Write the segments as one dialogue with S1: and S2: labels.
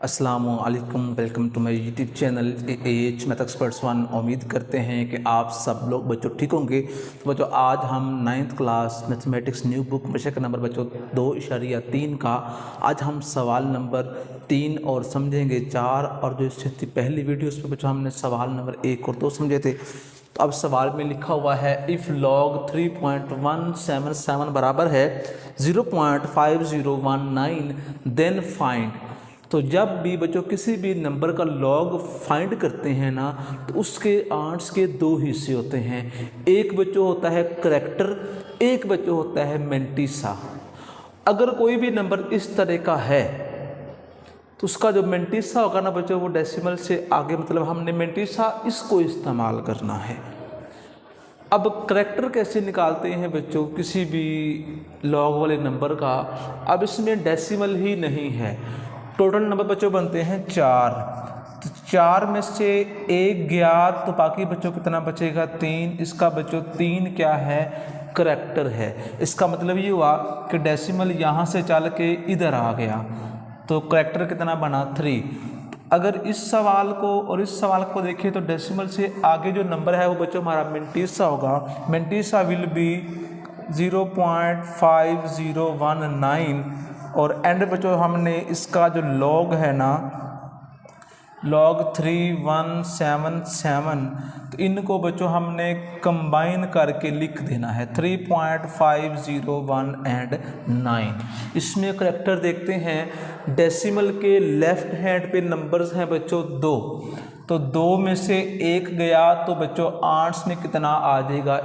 S1: अस्सलामुअलैकुम, welcome to my YouTube channel AH math experts 1। उम्मीद करते हैं कि आप सब लोग बच्चों ठीक होंगे। तो बच्चों आज हम 9th class mathematics new book विषय नंबर बच्चों 2.3 का आज हम सवाल नंबर 3 और समझेंगे 4। और जो इससे थी पहली वीडियो उस पर बच्चों हमने सवाल नंबर 1 और 2 समझे थे। तो अब सवाल में लिखा हुआ है इफ़ लॉग 3.177 बराबर है 0.5019 देन फाइंड। तो जब भी बच्चों किसी भी नंबर का लॉग फाइंड करते हैं ना, तो उसके आंट्स के दो हिस्से होते हैं। एक बच्चों होता है करेक्टर, एक बच्चों होता है मेंटिसा। अगर कोई भी नंबर इस तरह का है तो उसका जो मेंटिसा होगा ना बच्चों, वो डेसिमल से आगे, मतलब हमने मेंटिसा इसको इस्तेमाल करना है। अब करेक्टर कैसे निकालते हैं बच्चों किसी भी लॉग वाले नंबर का। अब इसमें डेसिमल ही नहीं है, टोटल नंबर बच्चों बनते हैं 4। तो 4 में से 1 गया तो बाकी बच्चों कितना बचेगा 3। इसका बच्चों 3 क्या है, करेक्टर है। इसका मतलब ये हुआ कि डेसिमल यहाँ से चल के इधर आ गया, तो करेक्टर कितना बना 3। अगर इस सवाल को और इस सवाल को देखें तो डेसिमल से आगे जो नंबर है वो बच्चों हमारा मेंटिसा होगा। मेंटिसा विल बी 0.5019 और एंड बच्चों हमने इसका जो लॉग है ना, लॉग 3177, तो इनको बच्चों हमने कंबाइन करके लिख देना है 3.501 एंड 9। इसमें करेक्टर देखते हैं, डेसिमल के लेफ्ट हैंड पे नंबर्स हैं बच्चों 2। तो 2 में से 1 गया तो बच्चों आर्ट्स में कितना आ जाएगा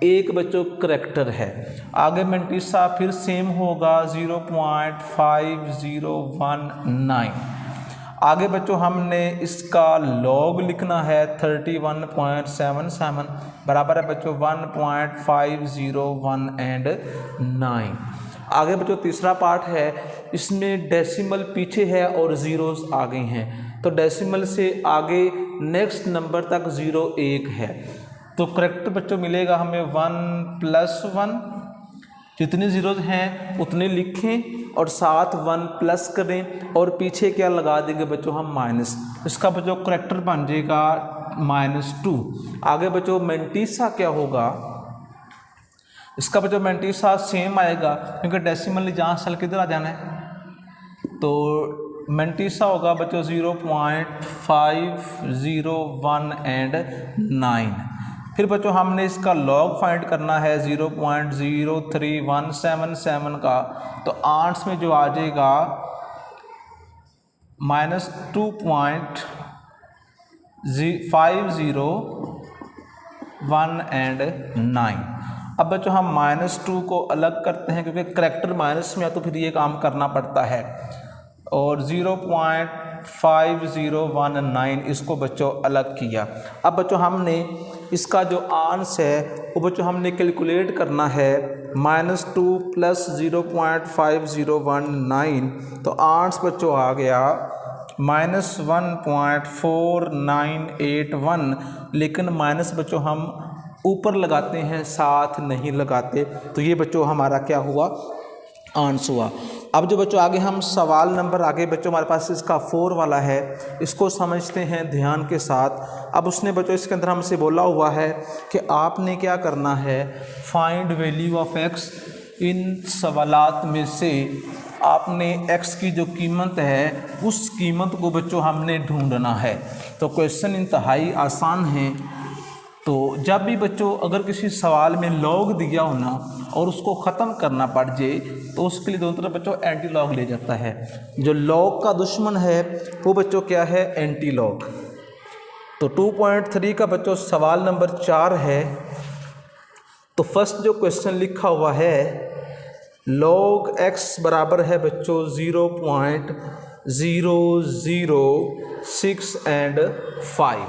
S1: 1 बच्चों करेक्टर है। आगे मेंटिसा फिर सेम होगा 0.5019। आगे बच्चों हमने इसका लॉग लिखना है 31.77 बराबर है बच्चों 1.501 एंड 9। आगे बच्चों तीसरा पार्ट है, इसमें डेसिमल पीछे है और ज़ीरोस आगे हैं। तो डेसिमल से आगे नेक्स्ट नंबर तक 0 1 है, तो करेक्ट बच्चों मिलेगा हमें 1 + 1। जितने ज़ीरोज़ हैं उतने लिखें और साथ 1 प्लस करें और पीछे क्या लगा देंगे बच्चों हम माइनस। इसका बच्चों करेक्टर बन जाएगा -2। आगे बच्चों मेंटिसा क्या होगा, इसका बच्चों मेंटिसा सेम आएगा क्योंकि डेसिमल जहाँ सल किधर आ जाना है, तो मेंटिसा होगा बच्चों 0.501 एंड 9। फिर बच्चों हमने इसका लॉग फाइंड करना है 0.03177 का, तो आर्ट्स में जो आ जाएगा -2.501 एंड 9। अब बच्चों हम -2 को अलग करते हैं क्योंकि करेक्टर माइनस में है, तो फिर ये काम करना पड़ता है। और 0.5019 इसको बच्चों अलग किया। अब बच्चों हमने इसका जो आंस है वो बच्चों हमने कैलकुलेट करना है -2 + 0.5019, तो आंस बच्चों आ गया -1.4981। लेकिन माइनस बच्चों हम ऊपर लगाते हैं, साथ नहीं लगाते, तो ये बच्चों हमारा क्या हुआ, आंसर हुआ। अब जो बच्चों आगे हम सवाल नंबर आगे बच्चों हमारे पास इसका 4 वाला है, इसको समझते हैं ध्यान के साथ। अब उसने बच्चों इसके अंदर हमसे बोला हुआ है कि आपने क्या करना है, फाइंड वैल्यू ऑफ x। इन सवालात में से आपने x की जो कीमत है उस कीमत को बच्चों हमने ढूंढना है। तो क्वेश्चन इंतहाई आसान है। तो जब भी बच्चों अगर किसी सवाल में लॉग दिया हो ना और उसको ख़त्म करना पड़ जाए, तो उसके लिए दोनों तरफ बच्चों एंटी लॉग ले जाता है। जो लॉग का दुश्मन है वो बच्चों क्या है, एंटी लॉग। तो 2.3 का बच्चों सवाल नंबर 4 है। तो फर्स्ट जो क्वेश्चन लिखा हुआ है, लॉग x बराबर है बच्चों 0.006 एंड 5।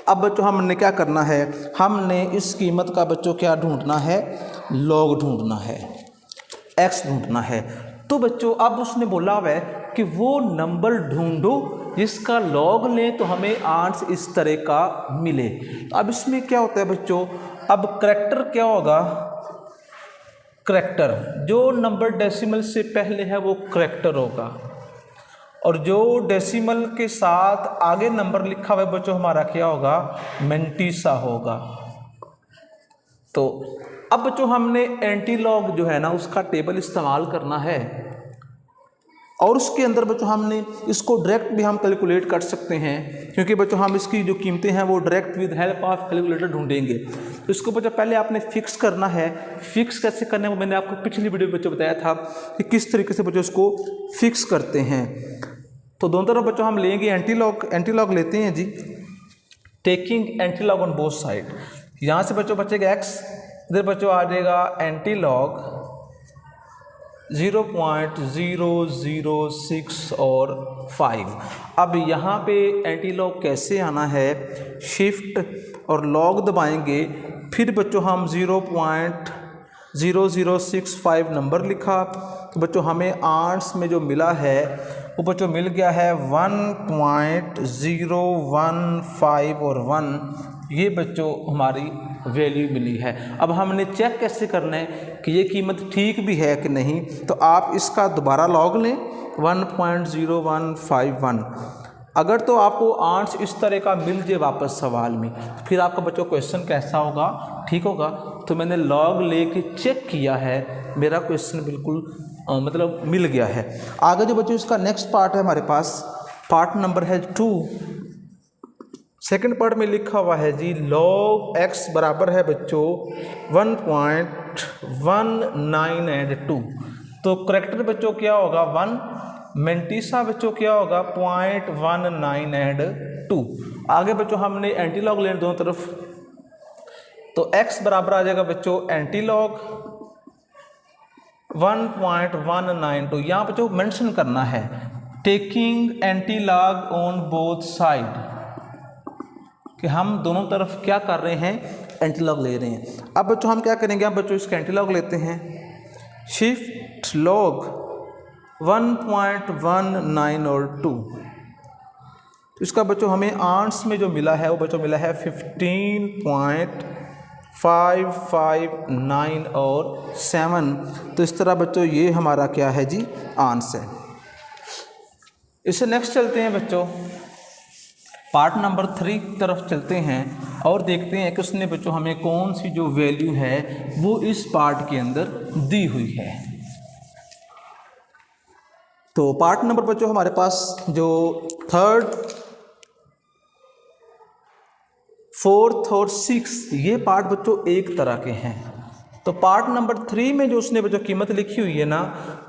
S1: अब बच्चों हमने क्या करना है, हमने इस कीमत का बच्चों क्या ढूंढना है, लॉग ढूंढना है, x ढूंढना है। तो बच्चों अब उसने बोला हुआ है कि वो नंबर ढूंढो जिसका लॉग लें तो हमें आंसर इस तरह का मिले। तो अब इसमें क्या होता है बच्चों, अब करेक्टर क्या होगा, करेक्टर जो नंबर डेसिमल से पहले है वो करेक्टर होगा। और जो डेसिमल के साथ आगे नंबर लिखा हुआ है बच्चों हमारा क्या होगा, मेंटिसा होगा। तो अब बच्चों हमने एंटीलॉग जो है ना उसका टेबल इस्तेमाल करना है और उसके अंदर बच्चों हमने इसको डायरेक्ट भी हम कैलकुलेट कर सकते हैं, क्योंकि बच्चों हम इसकी जो कीमतें हैं वो direct with help of calculator ढूंढेंगे। तो इसको बच्चों पहले आपने फिक्स करना है। फिक्स कैसे करना है वो मैंने आपको पिछली वीडियो में बच्चों बताया था कि किस तरीके से बच्चों इसको फिक्स करते हैं। तो दोनों तरफ बच्चों हम लेंगे एंटीलॉग लेते हैं जी, taking antilog on both side. यहाँ से बच्चों बचेगा x, इधर बच्चों आ जाएगा एंटीलॉग 0.006 और 5। अब यहाँ पे एंटीलॉग कैसे आना है, शिफ्ट और लॉग दबाएंगे, फिर बच्चों हम 0.0065 नंबर लिखा। तो बच्चों हमें आर्ट्स में जो मिला है वो बच्चों मिल गया है 1.015 और 1, ये बच्चों हमारी वैल्यू मिली है। अब हमने चेक कैसे करना है कि ये कीमत ठीक भी है कि नहीं, तो आप इसका दोबारा लॉग लें 1.0151। अगर तो आपको आंसर इस तरह का मिल जाए वापस सवाल में, फिर आपका बच्चों क्वेश्चन कैसा होगा, ठीक होगा। तो मैंने लॉग लेके चेक किया है, मेरा क्वेश्चन बिल्कुल मतलब मिल गया है। आगे जो बच्चों इसका नेक्स्ट पार्ट है हमारे पास, पार्ट नंबर है 2। सेकंड पार्ट में लिखा हुआ है जी log x बराबर है बच्चों 1.19 तो करेक्टर बच्चों क्या होगा 1, मेंटिसा बच्चों क्या होगा 0.19 आगे बच्चों हमने एंटीलॉग लेने दोनों तरफ, तो x बराबर आ जाएगा बच्चों एंटीलॉग 1.192। यहाँ बच्चों मेंशन करना है taking antilog on both side, कि हम दोनों तरफ क्या कर रहे हैं, एंटीलॉग ले रहे हैं। अब बच्चों हम क्या करेंगे, अब बच्चों इसका एंटीलॉग लेते हैं, शिफ्ट लॉग 1.19 और 2। इसका बच्चों हमें आंसर में जो मिला है वो बच्चों मिला है 15.559 और 7। तो इस तरह बच्चों ये हमारा क्या है जी आंसर है। इससे नेक्स्ट चलते हैं बच्चों, पार्ट नंबर 3 की तरफ चलते हैं और देखते हैं कि उसने बच्चों हमें कौन सी जो वैल्यू है वो इस पार्ट के अंदर दी हुई है। तो पार्ट नंबर बच्चों हमारे पास जो 3rd, 4th और 6th ये पार्ट बच्चों एक तरह के हैं। तो पार्ट नंबर 3 में जो उसने बच्चों कीमत लिखी हुई है ना,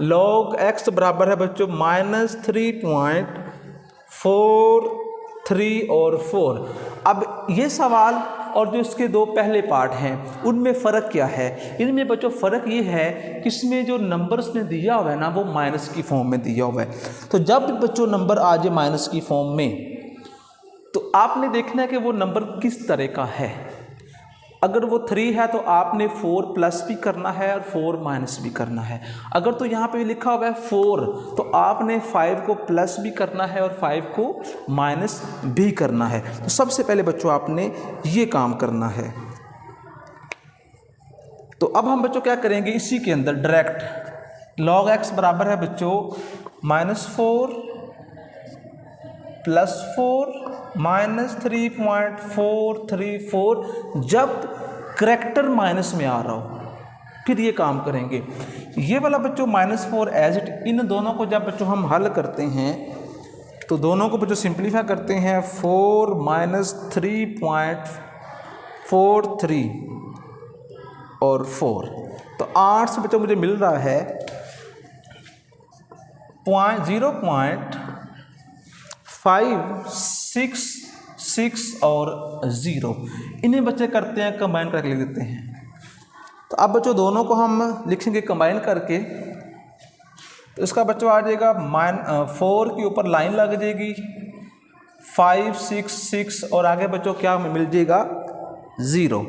S1: log x बराबर है बच्चों -3.43 और 4। अब ये सवाल और जो इसके दो पहले पार्ट हैं उनमें फ़र्क क्या है, इनमें बच्चों फ़र्क ये है कि इसमें जो नंबर्स ने दिया हुआ है ना वो माइनस की फॉर्म में दिया हुआ है। तो जब बच्चों नंबर आ जाए माइनस की फॉर्म में तो आपने देखना है कि वो नंबर किस तरह का है। अगर वो 3 है तो आपने 4 प्लस भी करना है और 4 माइनस भी करना है। अगर तो यहाँ पे लिखा हुआ है 4 तो आपने 5 को प्लस भी करना है और 5 को माइनस भी करना है। तो सबसे पहले बच्चों आपने ये काम करना है। तो अब हम बच्चों क्या करेंगे, इसी के अंदर डायरेक्ट log x बराबर है बच्चों -4 + 4 -3.434 जब करैक्टर माइनस में आ रहा हो, फिर ये काम करेंगे। ये वाला बच्चों -4 एज इट, इन दोनों को जब बच्चों हम हल करते हैं तो दोनों को बच्चों सिंप्लीफाई करते हैं 4 -3.43 और 4। तो 8 से बच्चों मुझे मिल रहा है 0.566 और 0। इन्हें बच्चे करते हैं कंबाइन करके लिख देते हैं। तो अब बच्चों दोनों को हम लिखेंगे कंबाइन करके, तो इसका बच्चों आ जाएगा 4 के ऊपर लाइन लग जाएगी 566 और आगे बच्चों क्या मिल जाएगा 0।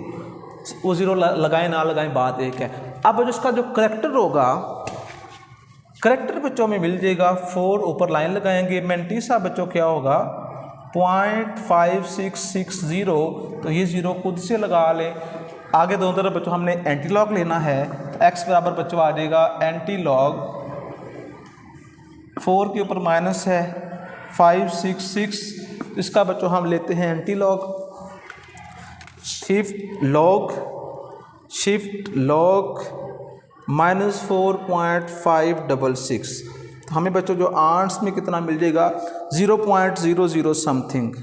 S1: वो 0 लगाएं ना लगाएं बात एक है। अब बच्चों इसका जो करैक्टर होगा, करैक्टर बच्चों में मिल जाएगा 4 ऊपर लाइन लगाएंगे, मेंटिसा बच्चों क्या होगा 0.5660। तो ये 0 खुद से लगा लें। आगे दोनों तरफ बच्चों हमने एंटीलॉग लेना है, तो x बराबर बच्चों आ जाएगा एंटीलॉग 4 के ऊपर माइनस है 5 6 6, इसका बच्चों हम लेते हैं एंटी लॉग। शिफ्ट लॉग -4.566, तो हमें बच्चों जो आंट्स में कितना मिल जाएगा 0.00 समथिंग।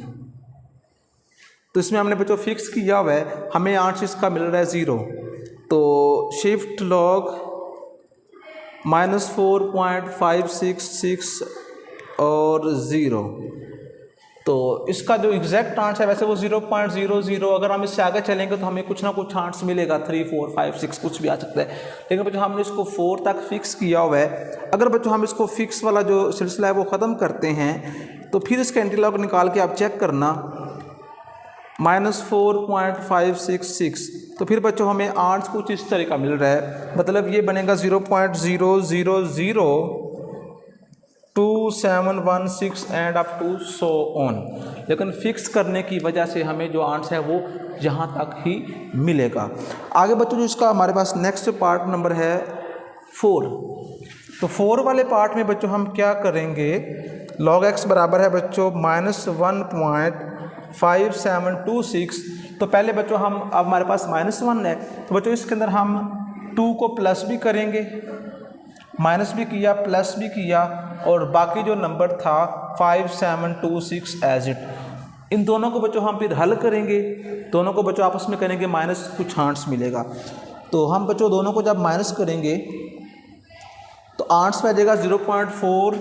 S1: तो इसमें हमने बच्चों फिक्स किया हुआ है, हमें आंट्स इसका मिल रहा है 0। तो शिफ्ट लॉग -4.566 और 0, तो इसका जो एग्जैक्ट आंट्स है वैसे वो 0.00, अगर हम इससे आगे चलेंगे तो हमें कुछ ना कुछ आंट्स मिलेगा, 3 4 5 6 कुछ भी आ सकता है, लेकिन बच्चों हमने इसको 4 तक फिक्स किया हुआ है। अगर बच्चों हम इसको फिक्स वाला जो सिलसिला है वो ख़त्म करते हैं तो फिर इसका एंटीलॉग निकाल के आप चेक करना -4.566, तो फिर बच्चों हमें आंट्स कुछ इस तरह का मिल रहा है, मतलब ये बनेगा 0.000271 and up to so on. लेकिन फिक्स करने की वजह से हमें जो आंट्स है वो यहाँ तक ही मिलेगा। आगे बच्चों जो इसका हमारे पास नेक्स्ट पार्ट नंबर है 4, तो 4 वाले पार्ट में बच्चों हम क्या करेंगे, log x बराबर है बच्चों -1.5726। तो पहले बच्चों हम, अब हमारे पास -1 है तो बच्चों इसके अंदर हम 2 को प्लस भी करेंगे, माइनस भी किया, प्लस भी किया, और बाकी जो नंबर था 5726 एज इट। इन दोनों को बच्चों हम फिर हल करेंगे, दोनों को बच्चों आपस में करेंगे माइनस, कुछ आंट्स मिलेगा। तो हम बच्चों दोनों को जब माइनस करेंगे तो आंट्स में आ जाएगा 0.4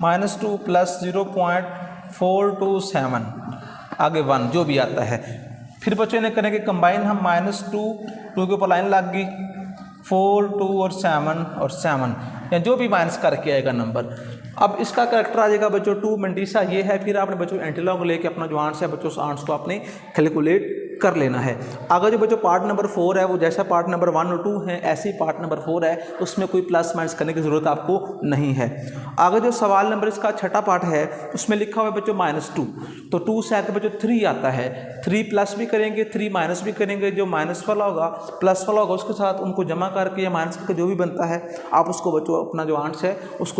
S1: -2 प्लस 0.427, आगे 1 जो भी आता है। फिर बच्चों ने करेंगे कंबाइन, हम -2 के ऊपर लाइन लग गई, 4 2 और 7 या जो भी माइनस करके आएगा नंबर। अब इसका करेक्टर आ जाएगा बच्चों 2 मंटीसा ये है। फिर आपने बच्चों एंटीलॉग लेके अपना जो आंट्स है बच्चों उस आंट्स को आपने कैलकुलेट कर लेना है। आगे जो बच्चों पार्ट नंबर 4 है वो जैसा पार्ट नंबर 1 और 2 है ऐसे ही पार्ट नंबर 4 है, तो उसमें कोई प्लस माइनस करने की ज़रूरत आपको नहीं है। आगे जो सवाल नंबर इसका छठा पार्ट है उसमें लिखा हुआ है बच्चों -2, तो 2 से आगे बच्चों 3 आता है, 3 प्लस भी करेंगे 3 माइनस भी करेंगे, जो माइनस वाला होगा प्लस वाला होगा उसके साथ उनको जमा करके या माइनस करके जो भी बनता है आप उसको बच्चों अपना जो आंट्स है उसको